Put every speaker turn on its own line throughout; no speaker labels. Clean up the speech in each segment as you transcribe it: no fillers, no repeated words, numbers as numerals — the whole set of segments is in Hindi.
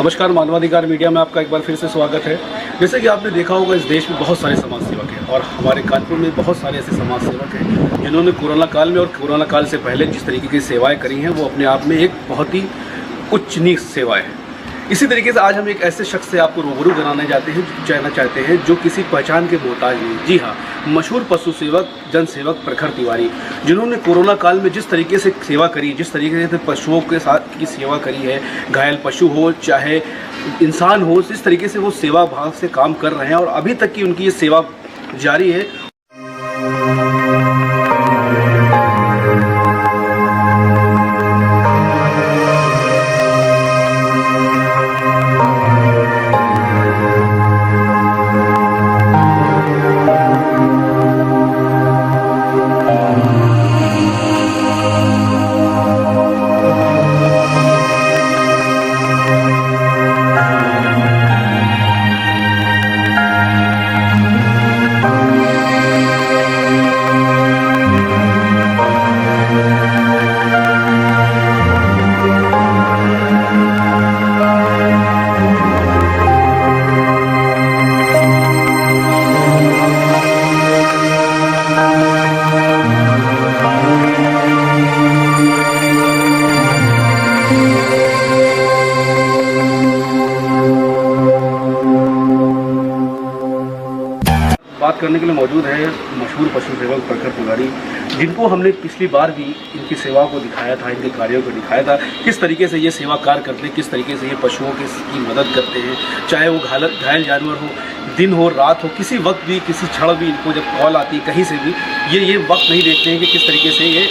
नमस्कार, मानवाधिकार मीडिया में आपका एक बार फिर से स्वागत है। जैसे कि आपने देखा होगा, इस देश में बहुत सारे समाज सेवक हैं और हमारे कानपुर में बहुत सारे ऐसे समाज सेवक हैं जिन्होंने कोरोना काल में और कोरोना काल से पहले जिस तरीके की सेवाएं करी हैं वो अपने आप में एक बहुत ही उच्चनीच सेवाएं हैं। इसी तरीके से आज हम एक ऐसे शख्स से आपको रूबरू कराने जाना चाहते हैं जो किसी पहचान के मोहताज नहीं। जी हाँ, मशहूर पशु सेवक जन सेवक प्रखर तिवारी, जिन्होंने कोरोना काल में जिस तरीके से सेवा करी, जिस तरीके से पशुओं के साथ की सेवा करी है, घायल पशु हो चाहे इंसान हो, इस तरीके से वो सेवा भाव से काम कर रहे हैं और अभी तक की उनकी ये सेवा जारी है। बात करने के लिए मौजूद है मशहूर पशु सेवक प्रखर तिवारी, जिनको हमने पिछली बार भी इनकी सेवाओं को दिखाया था, इनके कार्यों को दिखाया था, किस तरीके से ये सेवा कार्य करते हैं, किस तरीके से ये पशुओं की मदद करते हैं, चाहे वो घायल जानवर हो, दिन हो रात हो, किसी वक्त भी किसी क्षण भी इनको जब कॉल आती है कहीं से भी, ये वक्त नहीं देखते हैं कि किस तरीके से ये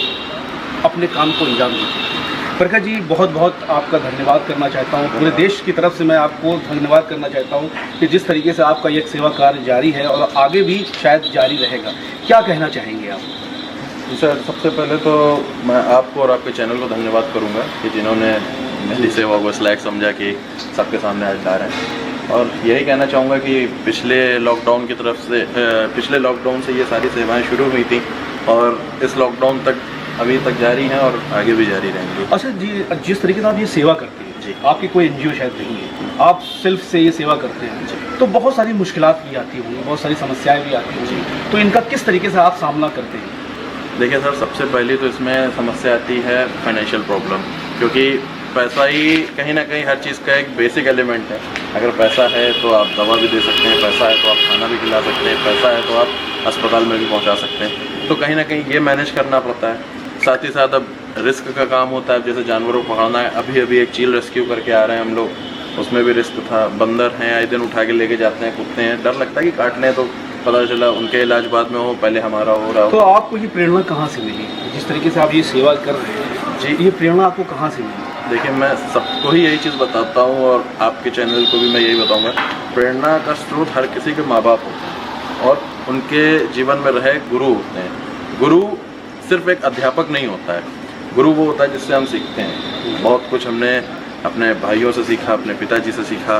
अपने काम को अंजाम देते हैं। प्रखर जी, बहुत बहुत आपका धन्यवाद करना चाहता हूँ, पूरे देश की तरफ से मैं आपको धन्यवाद करना चाहता हूँ कि जिस तरीके से आपका ये सेवा कार्य जारी है और आगे भी शायद जारी रहेगा। क्या कहना चाहेंगे आप?
जी सर, सबसे पहले तो मैं आपको और आपके चैनल को धन्यवाद करूंगा कि जिन्होंने मेरी सेवा को इस लायक समझा कि सबके सामने आज ला रहे हैं। और यही कहना चाहूँगा कि पिछले लॉकडाउन से ये सारी सेवाएं शुरू हुई थी और इस लॉकडाउन तक अभी तक जारी हैं और आगे भी जारी रहेंगी।
अच्छा जी, जिस तरीके से आप ये सेवा करते हैं जी, आपकी कोई एनजीओ शायद नहीं है, आप सेल्फ से ये सेवा करते हैं जी, तो बहुत सारी मुश्किलात भी आती होंगी, बहुत सारी समस्याएं भी आती होंगी, तो इनका किस तरीके से आप सामना करते हैं?
देखिए सर, सबसे पहले तो इसमें समस्या आती है फाइनेंशियल प्रॉब्लम, क्योंकि पैसा ही कहीं ना कहीं हर चीज़ का एक बेसिक एलिमेंट है। अगर पैसा है तो आप दवा भी दे सकते हैं, पैसा है तो आप खाना भी खिला सकते हैं, पैसा है तो आप अस्पताल में भी पहुंचा सकते हैं। तो कहीं ना कहीं ये मैनेज करना पड़ता है। साथ ही साथ अब रिस्क का काम होता है, जैसे जानवरों को पकड़ना है। अभी एक चील रेस्क्यू करके आ रहे हैं हम लोग, उसमें भी रिस्क था। बंदर हैं, आए दिन उठा के लेके जाते हैं, कुत्ते हैं, डर लगता है कि काटने तो पता चला उनके इलाज बाद में हो, पहले हमारा हो रहा हो।
तो आपको ये प्रेरणा कहाँ से मिली, जिस तरीके से आप ये सेवा कर रहे हैं जी, ये प्रेरणा आपको कहाँ से मिली?
देखिए, मैं सबको ही यही चीज़ बताता हूँ और आपके चैनल को भी मैं यही बताऊँगा, प्रेरणा का स्रोत हर किसी के माँ बाप होते हैं और उनके जीवन में रहे गुरु होते हैं। गुरु सिर्फ एक अध्यापक नहीं होता है, गुरु वो होता है जिससे हम सीखते हैं। बहुत कुछ हमने अपने भाइयों से सीखा, अपने पिताजी से सीखा,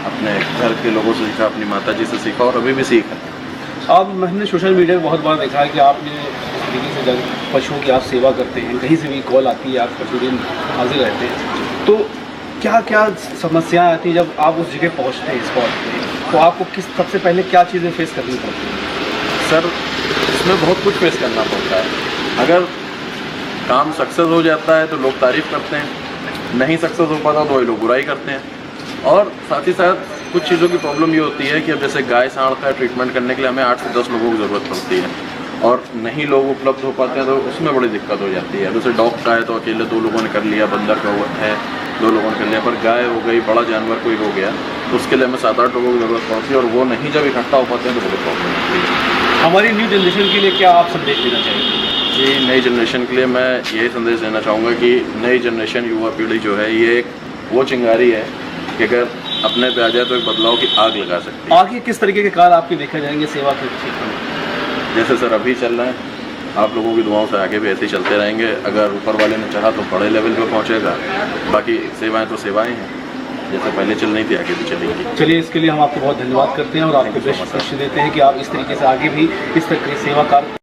अपने घर के लोगों से सीखा, अपनी माताजी से सीखा और अभी भी सीखा।
अब मैंने सोशल मीडिया में बहुत बार देखा है कि आपने इस तरीके से जब पशुओं की आप सेवा करते हैं, कहीं से भी कॉल आती है, आप पशु दिन हाजिर रहते हैं, तो क्या क्या समस्याएँ आती हैं जब आप उस जगह पहुँचते हैं स्पॉट पर, तो आपको सबसे पहले क्या चीज़ें फेस करनी पड़ती हैं?
सर, इसमें बहुत कुछ फेस करना पड़ता है। अगर काम सक्सेस हो जाता है तो लोग तारीफ़ करते हैं, नहीं सक्सेस हो पाता तो वही लोग बुराई करते हैं। और साथ ही साथ कुछ चीज़ों की प्रॉब्लम ये होती है कि अब जैसे गाय सांड का ट्रीटमेंट करने के लिए हमें 8 से 10 लोगों की ज़रूरत पड़ती है और नहीं लोग उपलब्ध हो पाते हैं, तो उसमें बड़ी दिक्कत हो जाती है। जैसे डॉग का है तो अकेले 2 लोगों ने कर लिया, बंदर का है 2 लोगों ने कर लिया, पर गाय हो गई, बड़ा जानवर कोई हो गया तो उसके लिए हमें 7-8 लोगों की ज़रूरत पड़ती है और वो नहीं जब इकट्ठा हो पाते हैं तो बड़ी प्रॉब्लम होती है।
हमारी न्यू जनरेशन के लिए क्या आप संदेश देना चाहेंगे?
जी, नई जनरेशन के लिए मैं यही संदेश देना चाहूँगा कि नई जनरेशन युवा पीढ़ी जो है ये एक वो चिंगारी है कि अगर अपने पे आ जाए तो एक बदलाव की आग लगा सकती है।
आगे किस तरीके के कार्य आपके देखे जाएंगे सेवा के क्षेत्र में?
जैसे सर अभी चल रहे हैं, आप लोगों की दुआओं से आगे भी ऐसे ही चलते रहेंगे। अगर ऊपर वाले ने चाहा तो बड़े लेवल पे पहुंचेगा। बाकी सेवाएं तो सेवाएं हैं, जैसे पहले चल रही थी आगे भी चलेंगी।
चलिए, इसके लिए हम आपको बहुत धन्यवाद करते हैं और आपको बेस्ट देते हैं कि आप इस तरीके से आगे भी इस तरह की सेवा कार्य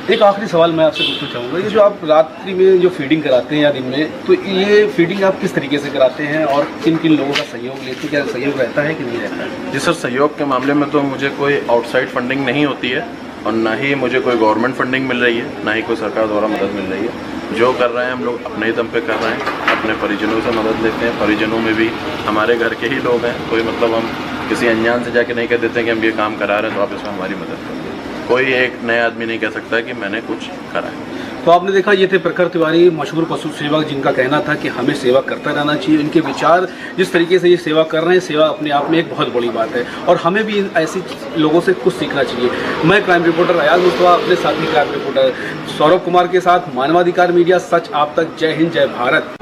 एक आखिरी सवाल मैं आपसे पूछना चाहूँगा, ये जो आप रात्रि में जो फीडिंग कराते हैं या दिन में, तो ये फीडिंग आप किस तरीके से कराते हैं और किन किन लोगों का सहयोग लेते हैं? क्या सहयोग रहता है कि नहीं रहता है?
जी सर, सहयोग के मामले में तो मुझे कोई आउटसाइड फंडिंग नहीं होती है और ना ही मुझे कोई गवर्नमेंट फंडिंग मिल रही है, ना ही कोई सरकार द्वारा मदद मिल रही है। जो कर रहे हैं हम लोग अपने ही दम पे कर रहे हैं, अपने परिजनों से मदद लेते हैं। परिजनों में भी हमारे घर के ही लोग हैं, कोई मतलब हम किसी अनजान से जाके नहीं कह देते हैं कि हम ये काम करा रहे हैं तो आप इसमें हमारी मदद करिए। कोई एक नया आदमी नहीं कह सकता कि मैंने कुछ करा है।
तो आपने देखा, ये थे प्रखर तिवारी, मशहूर पशु सेवक, जिनका कहना था कि हमें सेवा करता रहना चाहिए। इनके विचार जिस तरीके से ये सेवा कर रहे हैं, सेवा अपने आप में एक बहुत बड़ी बात है और हमें भी ऐसी लोगों से कुछ सीखना चाहिए। मैं क्राइम रिपोर्टर अयाज मुस्तफा अपने साथी क्राइम रिपोर्टर सौरभ कुमार के साथ, मानवाधिकार मीडिया, सच आप तक। जय हिंद, जय भारत।